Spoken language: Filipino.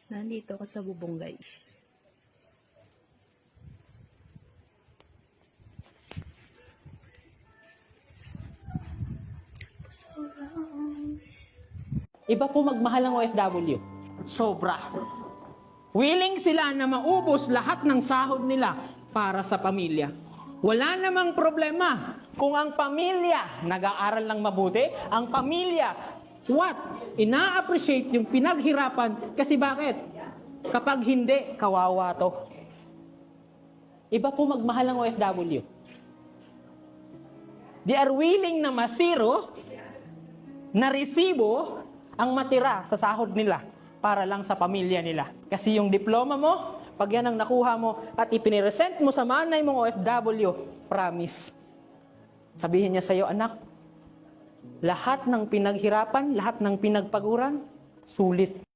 Nandito ako sa bubong, guys. Iba po magmahal ang OFW. Sobra. Willing sila na maubos lahat ng sahod nila para sa pamilya. Wala namang problema kung ang pamilya nag-aaral ng mabuti, ang pamilya, ina-appreciate yung pinaghirapan. Kasi bakit? Kapag hindi, kawawa to. Iba po magmahal ang OFW. They are willing na masiro, na resibo, ang matira sa sahod nila para lang sa pamilya nila. Kasi yung diploma mo, pag yan ang nakuha mo at ipiniresent mo sa manay mong OFW, promise. Sabihin niya sa iyo, anak, lahat ng pinaghirapan, lahat ng pinagpaguran, sulit.